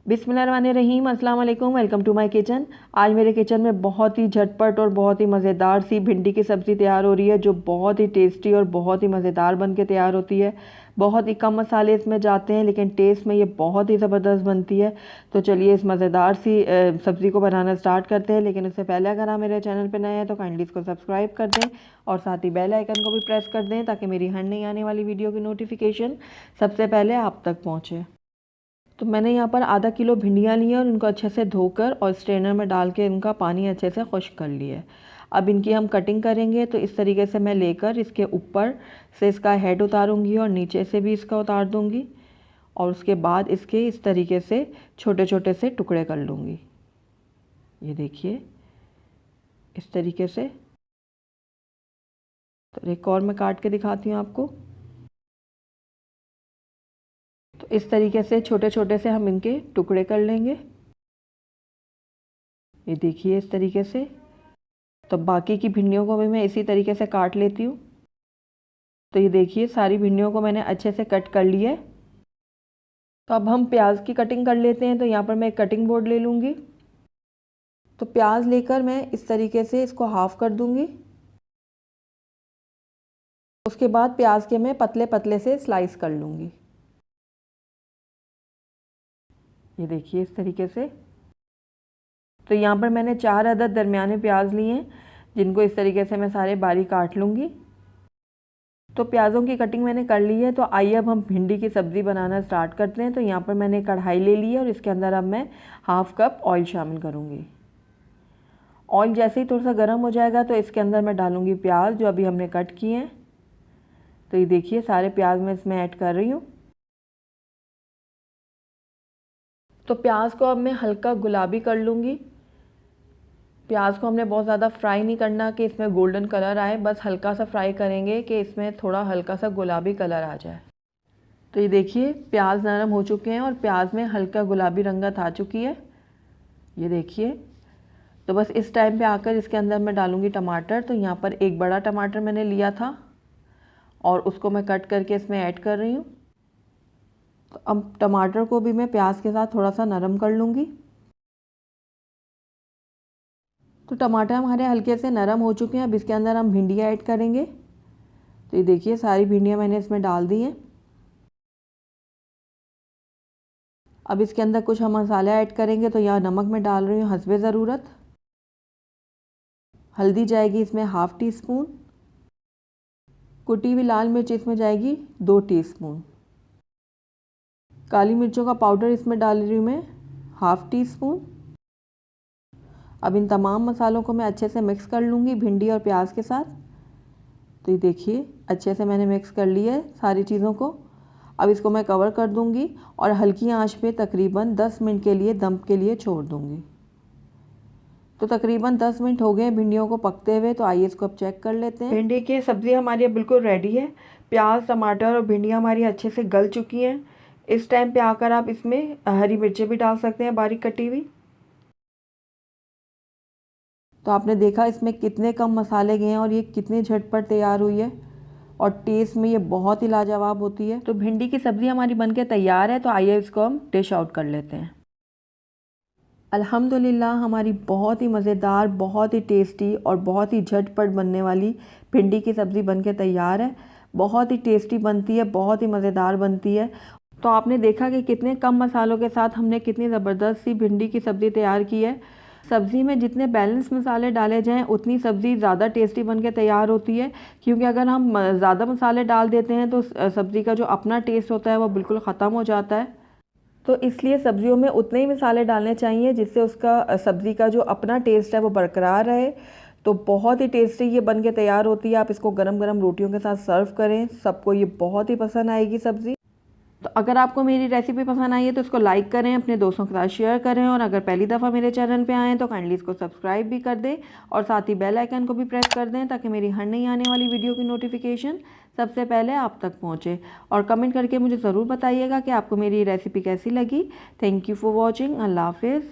बिस्मिल्लाहिर्रहमानिर्रहीम, अस्सलाम वालेकुम। Welcome to my kitchen. आज मेरे किचन में बहुत ही झटपट और बहुत ही मज़ेदार सी भिंडी की सब्ज़ी तैयार हो रही है, जो बहुत ही टेस्टी और बहुत ही मज़ेदार बन के तैयार होती है। बहुत ही कम मसाले इसमें जाते हैं, लेकिन टेस्ट में ये बहुत ही ज़बरदस्त बनती है। तो चलिए इस मज़ेदार सी सब्ज़ी को बनाना स्टार्ट करते हैं। लेकिन उससे पहले अगर आप मेरे चैनल पर नए हैं तो काइंडली इसको सब्सक्राइब कर दें और साथ ही बेल आइकन को भी प्रेस कर दें, ताकि मेरी हर नई आने वाली वीडियो की नोटिफिकेशन सबसे पहले आप तक पहुँचे। तो मैंने यहाँ पर आधा किलो भिंडियाँ ली हैं और उनको अच्छे से धोकर और स्ट्रेनर में डाल के इनका पानी अच्छे से खुश्क कर लिया है। अब इनकी हम कटिंग करेंगे, तो इस तरीके से मैं लेकर इसके ऊपर से इसका हेड उतारूंगी और नीचे से भी इसका उतार दूंगी, और उसके बाद इसके इस तरीके से छोटे छोटे से टुकड़े कर लूँगी। ये देखिए इस तरीके से। तो एक और मैं काट के दिखाती हूँ आपको। तो इस तरीके से छोटे छोटे से हम इनके टुकड़े कर लेंगे। ये देखिए इस तरीके से। तो बाकी की भिंडियों को भी मैं इसी तरीके से काट लेती हूँ। तो ये देखिए सारी भिंडियों को मैंने अच्छे से कट कर लिया है। तो अब हम प्याज की कटिंग कर लेते हैं। तो यहाँ पर मैं एक कटिंग बोर्ड ले लूँगी। तो प्याज लेकर मैं इस तरीके से इसको हाफ कर दूँगी। उसके बाद प्याज के मैं पतले पतले से स्लाइस कर लूँगी। ये देखिए इस तरीके से। तो यहाँ पर मैंने 4 अदद दरमियाने प्याज लिए हैं, जिनको इस तरीके से मैं सारे बारीक काट लूँगी। तो प्याज़ों की कटिंग मैंने कर ली है। तो आइए अब हम भिंडी की सब्ज़ी बनाना स्टार्ट करते हैं। तो यहाँ पर मैंने कढ़ाई ले ली है और इसके अंदर अब मैं हाफ़ कप ऑयल शामिल करूँगी। ऑयल जैसे ही थोड़ा सा गर्म हो जाएगा तो इसके अंदर मैं डालूँगी प्याज, जो अभी हमने कट किए हैं। तो ये देखिए सारे प्याज मैं इसमें ऐड कर रही हूँ। तो प्याज को अब मैं हल्का गुलाबी कर लूँगी। प्याज को हमने बहुत ज़्यादा फ्राई नहीं करना कि इसमें गोल्डन कलर आए, बस हल्का सा फ्राई करेंगे कि इसमें थोड़ा हल्का सा गुलाबी कलर आ जाए। तो ये देखिए प्याज नरम हो चुके हैं और प्याज में हल्का गुलाबी रंगत आ चुकी है। ये देखिए। तो बस इस टाइम पे आकर इसके अंदर मैं डालूँगी टमाटर। तो यहाँ पर एक बड़ा टमाटर मैंने लिया था और उसको मैं कट करके इसमें ऐड कर रही हूँ। तो अब टमाटर को भी मैं प्याज के साथ थोड़ा सा नरम कर लूँगी। तो टमाटर हमारे हल्के से नरम हो चुके हैं। अब इसके अंदर हम भिंडियाँ ऐड करेंगे। तो ये देखिए सारी भिंडियाँ मैंने इसमें डाल दी हैं। अब इसके अंदर कुछ हम मसाले ऐड करेंगे। तो यहाँ नमक मैं डाल रही हूँ हस्बे ज़रूरत। हल्दी जाएगी इसमें हाफ़ टी स्पून। कुटी हुई लाल मिर्च इसमें जाएगी 2 टीस्पून। काली मिर्चों का पाउडर इसमें डाल रही हूँ मैं हाफ़ टी स्पून। अब इन तमाम मसालों को मैं अच्छे से मिक्स कर लूँगी भिंडी और प्याज के साथ। तो ये देखिए अच्छे से मैंने मिक्स कर लिया है सारी चीज़ों को। अब इसको मैं कवर कर दूँगी और हल्की आंच पे तकरीबन 10 मिनट के लिए दम के लिए छोड़ दूँगी। तो तकरीबन 10 मिनट हो गए भिंडियों को पकते हुए। तो आइए इसको अब चेक कर लेते हैं। भिंडी की सब्ज़ी हमारी बिल्कुल रेडी है। प्याज, टमाटर और भिंडियाँ हमारी अच्छे से गल चुकी हैं। इस टाइम पे आकर आप इसमें हरी मिर्चें भी डाल सकते हैं बारीक कटी हुई। तो आपने देखा इसमें कितने कम मसाले गए हैं और ये कितनी झटपट तैयार हुई है, और टेस्ट में ये बहुत ही लाजवाब होती है। तो भिंडी की सब्ज़ी हमारी बनके तैयार है। तो आइए इसको हम डिश आउट कर लेते हैं। अल्हम्दुलिल्लाह हमारी बहुत ही मज़ेदार, बहुत ही टेस्टी और बहुत ही झटपट बनने वाली भिंडी की सब्ज़ी बनके तैयार है। बहुत ही टेस्टी बनती है, बहुत ही मज़ेदार बनती है। तो आपने देखा कि कितने कम मसालों के साथ हमने कितनी ज़बरदस्त सी भिंडी की सब्ज़ी तैयार की है। सब्ज़ी में जितने बैलेंस मसाले डाले जाएं उतनी सब्ज़ी ज़्यादा टेस्टी बन के तैयार होती है, क्योंकि अगर हम ज़्यादा मसाले डाल देते हैं तो सब्ज़ी का जो अपना टेस्ट होता है वो बिल्कुल ख़त्म हो जाता है। तो इसलिए सब्ज़ियों में उतने ही मसाले डालने चाहिए जिससे उसका सब्ज़ी का जो अपना टेस्ट है वो बरकरार रहे। तो बहुत ही टेस्टी ये बन के तैयार होती है। आप इसको गरम गरम रोटियों के साथ सर्व करें, सबको ये बहुत ही पसंद आएगी सब्ज़ी। तो अगर आपको मेरी रेसिपी पसंद आई है तो इसको लाइक करें, अपने दोस्तों के साथ शेयर करें, और अगर पहली दफ़ा मेरे चैनल पे आएँ तो काइंडली इसको सब्सक्राइब भी कर दें और साथ ही बेल आइकन को भी प्रेस कर दें, ताकि मेरी हर नई आने वाली वीडियो की नोटिफिकेशन सबसे पहले आप तक पहुँचे। और कमेंट करके मुझे ज़रूर बताइएगा कि आपको मेरी रेसिपी कैसी लगी। Thank you for watching. अल्लाह हाफिज़।